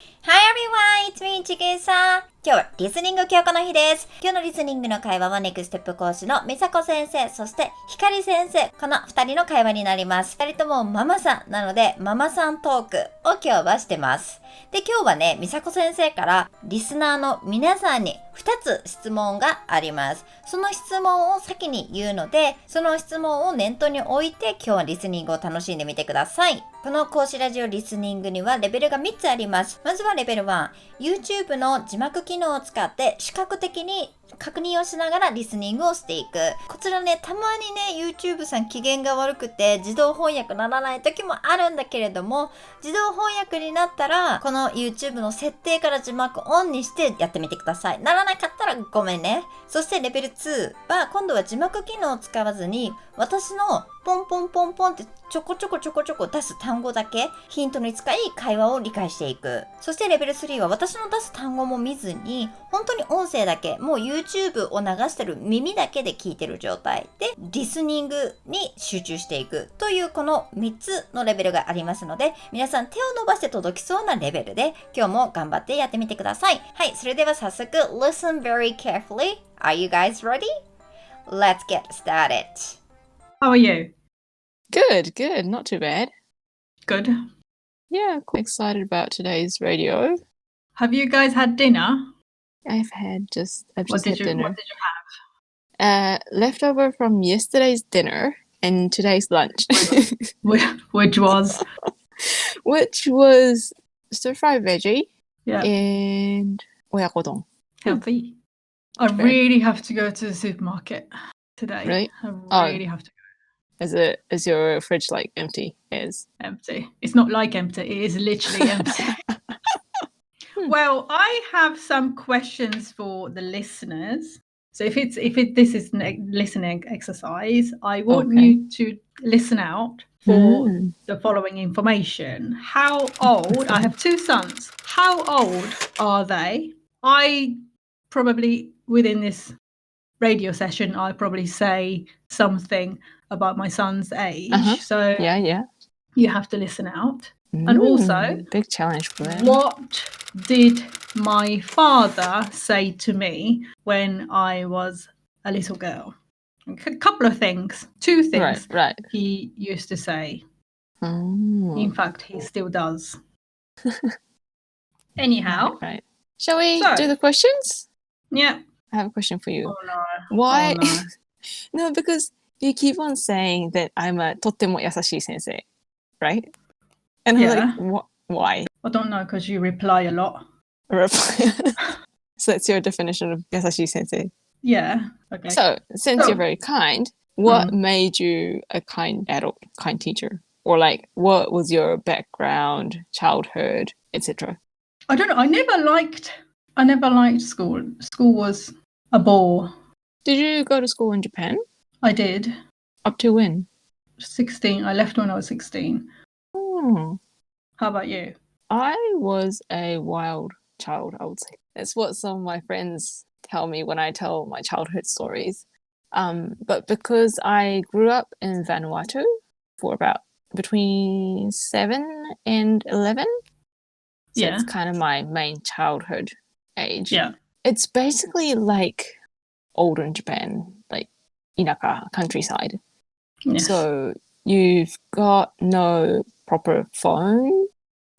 Hi everyone, it's me, ちぐさ。今日はリスニング強化の日です。今日のリスニングの会話はNextep講師のみさこ先生、そしてひかり先生、この2人の会話になります。2人ともママさんなので、ママさんトークを今日はしてます。で、今日はね、みさこ先生からリスナーの皆さんに2つ質問があります。その質問を先に言うので、その質問を念頭に置いて今日はリスニングを楽しんでみてください。この講師ラジオリスニングにはレベルが3つあります。まずはレベル1、YouTube の字幕機能を使って視覚的に確認をしながらリスニングをしていく。こちらね、たまにね、YouTube さん機嫌が悪くて自動翻訳ならない時もあるんだけれども、自動翻訳になったら、この YouTube の設定から字幕オンにしてやってみてください。ならなかったらごめんね。そしてレベル2は、今度は字幕機能を使わずに、私のポンポンポンポンってちょこちょこ出す単語だけヒントに使い会話を理解していく。そしてレベル3は私の出す単語も見ずに本当に音声だけ、もう YouTube を流してる耳だけで聞いてる状態でリスニングに集中していくというこの3つのレベルがありますので、皆さん手を伸ばして届きそうなレベルで今日も頑張ってやってみてください。はい、それでは早速 Listen very carefully. Are you guys ready? Let's get started. How are you? Good, not too bad. Good. Yeah, quite excited about today's radio. Have you guys had dinner? I've just What had did you dinner. have? Leftover from yesterday's dinner and today's lunch. Which was? Which was stir-fried veggie Yeah. and oyakodon. Healthy. I really have to go to the supermarket today. Really? I really have to go. Is your fridge like empty? Empty. It's not like empty. It is literally empty. Well, I have some questions for the listeners. So if this is a listening exercise, I want you to listen out for the following information. How old? I have 2 sons. How old are they? I probably, within this radio session, I'll probably say something about my son's age. So Yeah. you have to listen out. And also, big challenge for them. What did my father say to me when I was a little girl? A couple of things. 2 things Right. he used to say. In fact, he still does. Anyhow. Right. Shall we do the questions? Yeah. I have a question for you. Oh no. Why? Oh, no. No, because you keep on saying that I'm a とっても優しい先生, right? And I'm like, why? I don't know, because you reply a lot. So that's your definition of 優しい先生. Yeah. Okay. So, since you're very kind, what made you a kind adult, kind teacher? Or like, what was your background, childhood, etc.? I don't know. I never liked school. School was a bore. Did you go to school in Japan? I did. Up to when? 16. I left when I was 16. How about you? I was a wild child, I would say. That's what some of my friends tell me when I tell my childhood stories. But because I grew up in Vanuatu for about between 7 and 11, so it's kind of my main childhood age. Yeah. It's basically like older Japan, like inaka, countryside. Yes. So you've got no proper phone,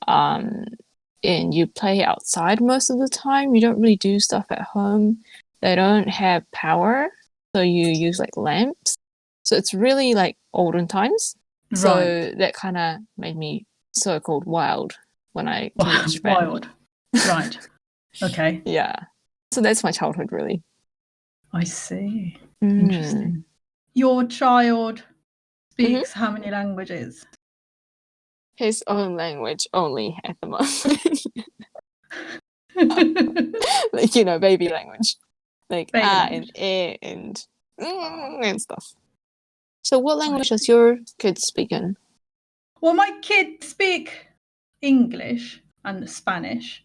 and you play outside most of the time. You don't really do stuff at home. They don't have power, so you use like lamps. So it's really like olden times. Right. So that kind of made me so-called wild when I came to Japan. Wild. Right. Okay. Yeah. So that's my childhood, really. I see. Interesting. Your child speaks how many languages? His own language only at the moment. Like, baby language. Like and and stuff. So what language does your kids speak in? Well, my kids speak English and Spanish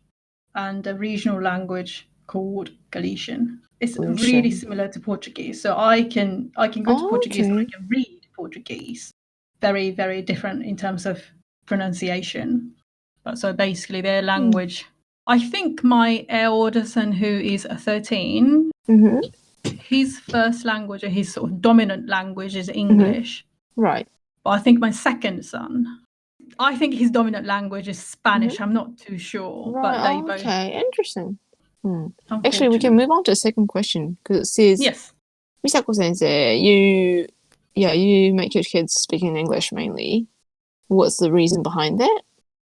and a regional language called Galician. It's really similar to Portuguese. So I can go to Portuguese and I can read Portuguese. Very, very different in terms of pronunciation. But so basically their language. I think my older son, who is 13, his first language or his sort of dominant language is English. Right. But I think my second son, I think his dominant language is Spanish. I'm not too sure. Right. But they both. Okay, interesting. Actually, we can move on to the second question because it says, Yes. Misako sensei, you make your kids speak in English mainly. What's the reason behind that?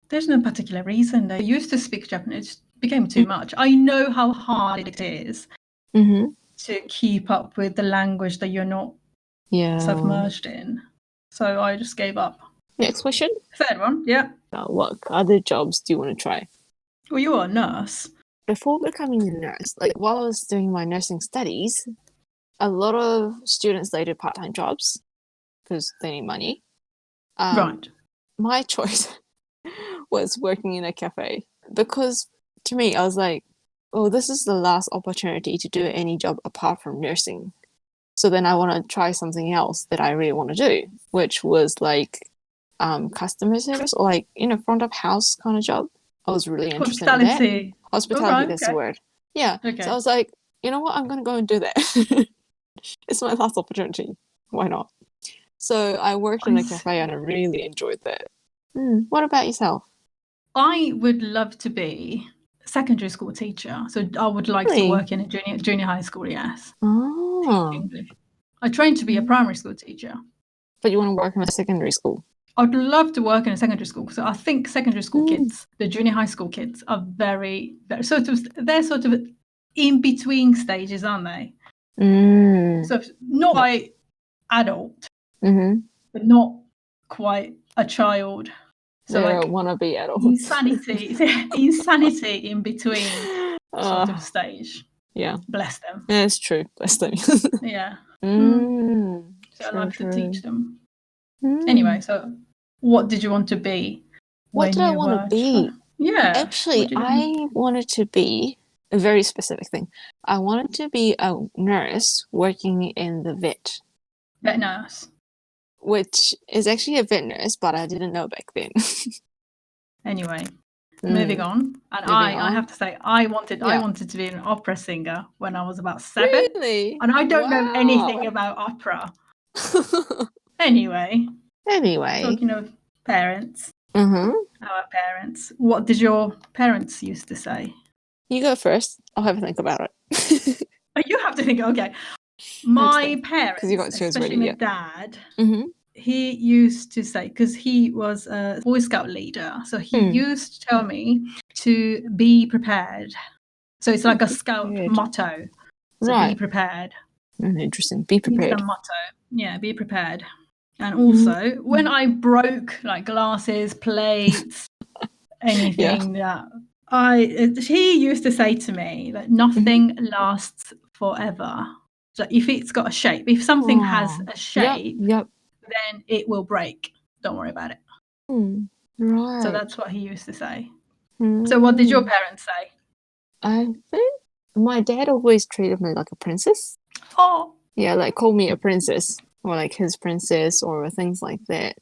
There's no particular reason. They used to speak Japanese. It became too much. I know how hard it is to keep up with the language that you're not submerged in. So I just gave up. Next question. Third one, yeah. What other jobs do you want to try? Well, you are a nurse. Before becoming a nurse, like while I was doing my nursing studies, a lot of students, they do part-time jobs because they need money. Right. My choice was working in a cafe because to me, I was like, oh, this is the last opportunity to do any job apart from nursing. So then I want to try something else that I really want to do, which was like customer service or like front of house kind of job. I was really interested in that. Hospitality, that's the word. Yeah. Okay. So I was like, you know what? I'm going to go and do that. It's my last opportunity. Why not? So I worked in a cafe and I really enjoyed that. What about yourself? I would love to be a secondary school teacher. So I would like to work in a junior high school, yes. Oh. English. I trained to be a primary school teacher. But you want to work in a secondary school? I'd love to work in a secondary school because I think secondary school kids, the junior high school kids, are very they're sort of in between stages, aren't they? So not quite adult, but not quite a child. So they're like wannabe adults. Insanity in between sort of stage. Yeah. Bless them. Yeah, it's true. Bless them. Yeah. So I love to teach them. Anyway, so what did you want to be? What did I want to be? Yeah. Actually, I wanted to be a very specific thing. I wanted to be a nurse working in the vet. Vet nurse. Which is actually a vet nurse, but I didn't know back then. Anyway, moving on. And I have to say, I wanted to be an opera singer when I was about 7. Really? And I don't know anything about opera. Anyway. Talking of parents. Our parents. What did your parents used to say? You go first. I'll have a think about it. You have to think, okay. My parents, especially my dad, he used to say, because he was a Boy Scout leader, so he used to tell me to be prepared. So it's like a Scout motto. So be prepared. Interesting. Be prepared. It's a motto. Yeah, be prepared. And also, when I broke like glasses, plates, anything he used to say to me that nothing lasts forever. So if it's got a shape, if something has a shape, then it will break. Don't worry about it. Right. So that's what he used to say. So what did your parents say? I think my dad always treated me like a princess. Oh. Yeah, like call me a princess or like his princess or things like that.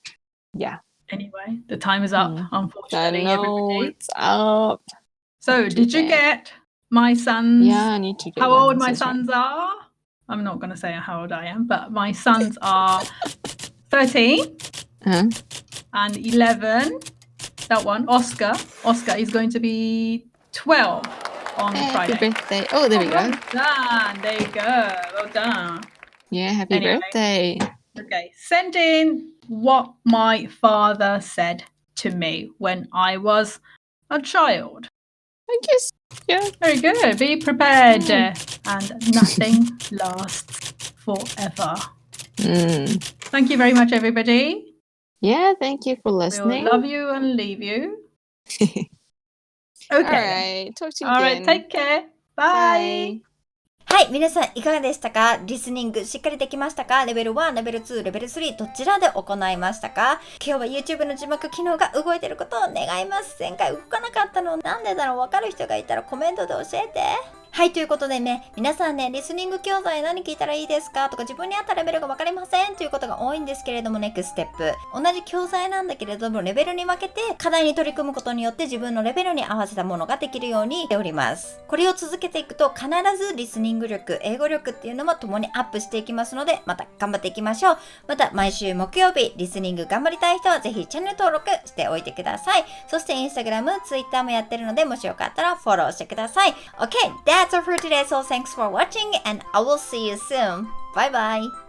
Yeah. Anyway, the time is up, unfortunately. I know, it's up. So did you get my sons? Yeah, I need to get how old my sons are? I'm not going to say how old I am, but my sons are 13 and 11. That one, Oscar. Oscar is going to be 12 on Friday. Happy birthday. Oh, there we go. Well done. There you go. Well done. Yeah, happy birthday. Okay, send in what my father said to me when I was a child. I guess, yeah. Very good. Be prepared. And nothing lasts forever. Thank you very much, everybody. Yeah, thank you for listening. We'll love you and leave you. Okay. All right. Talk to you again. All right. Take care. Bye. はい、皆さんいかがでしたか？リスニングしっかりできましたか？レベル1、レベル2、レベル3どちらで行いましたか？今日は YouTube の字幕機能が動いていることを願います。前回動かなかったのなんでだろう？わかる人がいたらコメントで教えて。はい、ということでね、皆さんね、リスニング教材何聞いたらいいですかとか、自分に合ったレベルが分かりませんということが多いんですけれども、Nextep。同じ教材なんだけれども、レベルに分けて課題に取り組むことによって自分のレベルに合わせたものができるようにしております。これを続けていくと、必ずリスニング力、英語力っていうのも共にアップしていきますので、また頑張っていきましょう。また、毎週木曜日、リスニング頑張りたい人はぜひチャンネル登録しておいてください。そして、Instagram、Twitter もやってるので、もしよかったらフォローしてください。Okay, that's all for today. So thanks for watching and I will see you soon. Bye bye.